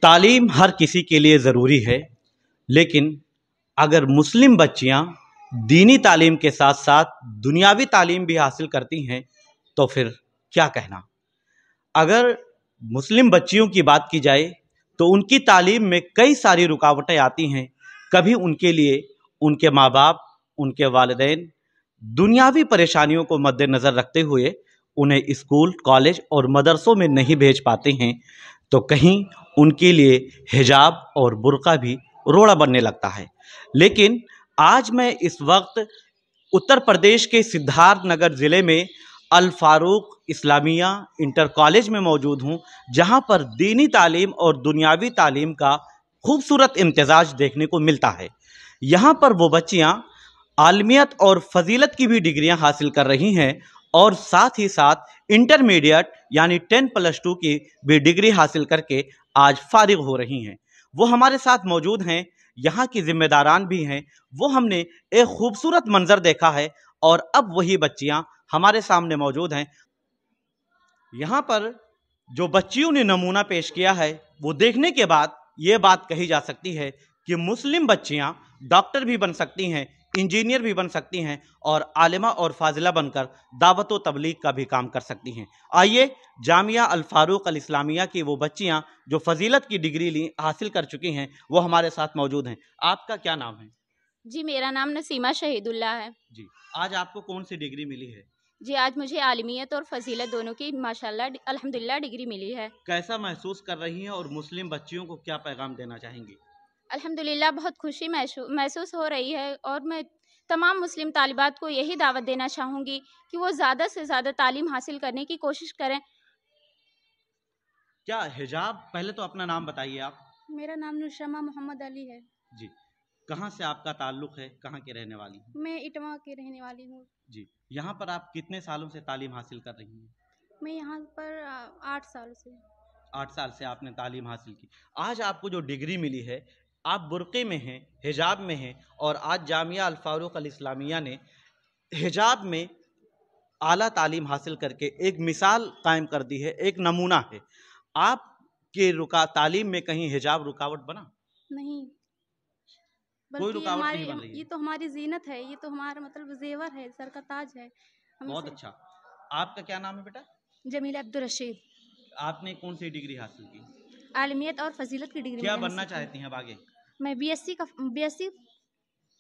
तालीम हर किसी के लिए ज़रूरी है, लेकिन अगर मुस्लिम बच्चियां दीनी तालीम के साथ साथ दुनियावी तालीम भी हासिल करती हैं तो फिर क्या कहना। अगर मुस्लिम बच्चियों की बात की जाए तो उनकी तालीम में कई सारी रुकावटें आती हैं। कभी उनके लिए उनके माँ बाप, उनके वालिदैन दुनियावी परेशानियों को मद्देनज़र रखते हुए उन्हें स्कूल, कॉलेज और मदरसों में नहीं भेज पाते हैं, तो कहीं उनके लिए हिजाब और बुर्का भी रोड़ा बनने लगता है। लेकिन आज मैं इस वक्त उत्तर प्रदेश के सिद्धार्थनगर ज़िले में अल फारूक इस्लामिया इंटर कॉलेज में मौजूद हूँ, जहाँ पर दीनी तालीम और दुनियावी तालीम का खूबसूरत इम्तिजाज देखने को मिलता है। यहाँ पर वो बच्चियाँ आलमियत और फजीलत की भी डिग्रियाँ हासिल कर रही हैं और साथ ही साथ इंटरमीडिएट यानी 10+2 की भी डिग्री हासिल करके आज फारिग हो रही हैं। वो हमारे साथ मौजूद हैं, यहाँ की जिम्मेदारान भी हैं। वो हमने एक खूबसूरत मंजर देखा है और अब वही बच्चियाँ हमारे सामने मौजूद हैं। यहाँ पर जो बच्चियों ने नमूना पेश किया है वो देखने के बाद ये बात कही जा सकती है कि मुस्लिम बच्चियाँ डॉक्टर भी बन सकती हैं, इंजीनियर भी बन सकती हैं और आलिमा और फाजिला बनकर दावत व तबलीग का भी काम कर सकती हैं। आइए जामिया अल फारूक अल इस्लामिया की वो बच्चियां जो फजीलत की डिग्री हासिल कर चुकी हैं वो हमारे साथ मौजूद हैं। आपका क्या नाम है? जी, मेरा नाम नसीमा शहीदुल्लाह है। जी, आज आपको कौन सी डिग्री मिली है? जी, आज मुझे आलिमियत और फजीलत दोनों की माशाल्लाह अल्हम्दुलिल्लाह डिग्री मिली है। कैसा महसूस कर रही हैं और मुस्लिम बच्चियों को क्या पैगाम देना चाहेंगी? अल्हम्दुलिल्लाह बहुत खुशी महसूस हो रही है और मैं तमाम मुस्लिम तालिबात को यही दावत देना चाहूँगी कि वो ज़्यादा से ज़्यादा तालीम हासिल करने की कोशिश करें। क्या हिजाब, पहले तो अपना नाम बताइए आप। मेरा नाम नुशमा मोहम्मद अली है। जी, कहाँ से आपका ताल्लुक़ है, कहाँ के रहने वाली हैं? मैं इटवा की रहने वाली हूँ। जी, यहाँ पर आप कितने सालों से तालीम हासिल कर रही हैं? मैं यहाँ पर 8 साल से। 8 साल से आपने तालीम हासिल की। आज आपको जो डिग्री मिली है, आप बुर्क़े में हैं, हिजाब में हैं और आज जामिया अल फारूक अल इस्लामिया ने हिजाब में आला तालीम हासिल करके एक मिसाल कायम कर दी है, एक नमूना है। आपके तालीम में कहीं हिजाब रुकावट बना? नहीं, कोई बल्कि रुकावट नहीं बन रही है। ये तो हमारी जीनत है, ये तो हमारा मतलब जेवर है, सर का ताज है। बहुत अच्छा। आपका क्या नाम है बेटा? जमीला अब्दुल रशीद। आपने कौन सी डिग्री हासिल की? आलमियत और फजीलत की डिग्री। क्या बनना चाहती हैं अब आगे? मैं बीएससी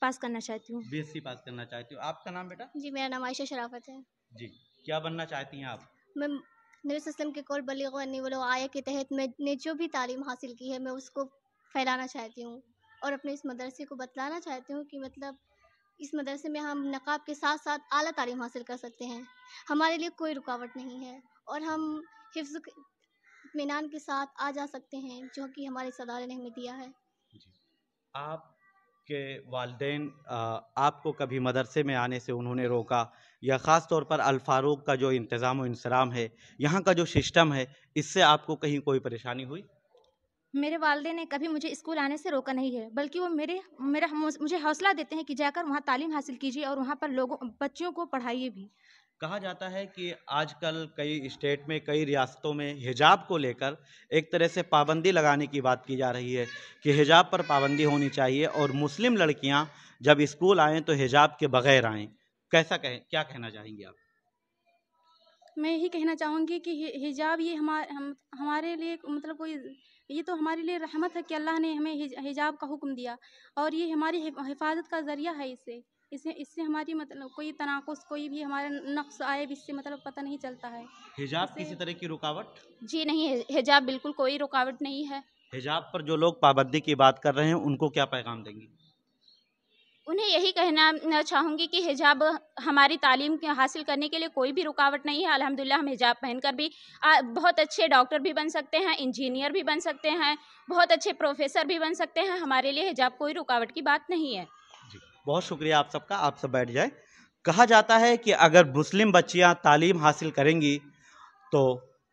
पास करना चाहती हूँ। बीएससी पास करना चाहती हूँ। आपका नाम बेटा? जी, मेरा नाम आयशा शराफत है। जी, क्या बनना चाहती हैं आप? मैं नबी सल्लम के कौल बलीग व अन्नी वलो आया के तहत मैंने जो भी तालीम हासिल की है मैं उसको फैलाना चाहती हूँ और अपने इस मदरसे को बतलाना चाहती हूँ कि मतलब इस मदरसे में हम नकाब के साथ साथ आला तालीम हासिल कर सकते हैं। हमारे लिए कोई रुकावट नहीं है और हम हिफ्ज़ इत्मीनान के साथ आ जा सकते हैं, जो कि हमारे सदारे ने हमें दिया है। आपके वालिदैन आपको कभी मदरसे में आने से उन्होंने रोका, या ख़ास तौर पर अल फारूक का जो इंतज़ाम व इंसराम है, यहाँ का जो सिस्टम है, इससे आपको कहीं कोई परेशानी हुई? मेरे वालिदैन ने कभी मुझे स्कूल आने से रोका नहीं है, बल्कि वो मुझे हौसला देते हैं कि जाकर वहाँ तालीम हासिल कीजिए और वहाँ पर बच्चियों को पढ़ाइए भी। कहा जाता है कि आजकल कई स्टेट में, कई रियासतों में हिजाब को लेकर एक तरह से पाबंदी लगाने की बात की जा रही है कि हिजाब पर पाबंदी होनी चाहिए और मुस्लिम लड़कियां जब स्कूल आएँ तो हिजाब के बगैर आएँ। क्या कहना चाहेंगे आप? मैं यही कहना चाहूँगी कि हिजाब ये हमारे लिए मतलब ये तो हमारे लिए रहमत है कि अल्लाह ने हमें हिजाब का हुक्म दिया और ये हमारी हिफाजत का ज़रिया है। इससे हमारी मतलब कोई तनाकुस, कोई भी हमारा नक्स आए भी इससे मतलब पता नहीं चलता है। हिजाब किसी तरह की रुकावट? जी नहीं, हिजाब बिल्कुल कोई रुकावट नहीं है। हिजाब पर जो लोग पाबंदी की बात कर रहे हैं उनको क्या पैगाम देंगी? उन्हें यही कहना चाहूँगी कि हिजाब हमारी तालीम हासिल करने के लिए कोई भी रुकावट नहीं है। अल्हम्दुलिल्लाह हम हिजाब पहनकर भी बहुत अच्छे डॉक्टर भी बन सकते हैं, इंजीनियर भी बन सकते हैं, बहुत अच्छे प्रोफेसर भी बन सकते हैं। हमारे लिए हिजाब कोई रुकावट की बात नहीं है। जी, बहुत शुक्रिया आप सबका। आप सब बैठ जाए। कहा जाता है कि अगर मुस्लिम बच्चियां तालीम हासिल करेंगी तो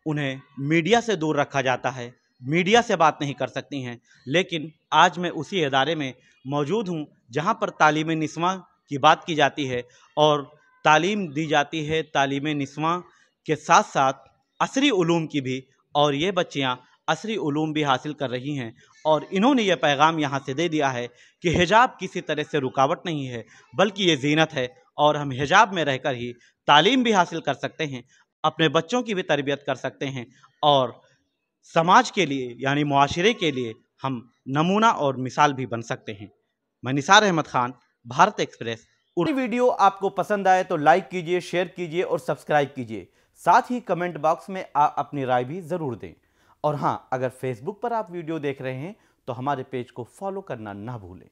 उन्हें मीडिया से दूर रखा जाता है, मीडिया से बात नहीं कर सकती हैं। लेकिन आज मैं उसी इदारे में मौजूद हूँ जहाँ पर तालीम निस्वां की बात की जाती है और तालीम दी जाती है तालीम निस्वां के साथ साथ असरी उलूम की भी, और ये बच्चियाँ असरी उलूम भी हासिल कर रही हैं, और इन्होंने ये पैगाम यहाँ से दे दिया है कि हिजाब किसी तरह से रुकावट नहीं है, बल्कि ये ज़ीनत है, और हम हिजाब में रहकर ही तालीम भी हासिल कर सकते हैं, अपने बच्चों की भी तरबियत कर सकते हैं, और समाज के लिए यानी मुआशरे के लिए हम नमूना और मिसाल भी बन सकते हैं। मैं निसार अहमद खान, भारत एक्सप्रेस। वीडियो आपको पसंद आए तो लाइक कीजिए, शेयर कीजिए और सब्सक्राइब कीजिए। साथ ही कमेंट बॉक्स में अपनी राय भी ज़रूर दें। और हाँ, अगर फेसबुक पर आप वीडियो देख रहे हैं तो हमारे पेज को फॉलो करना ना भूलें।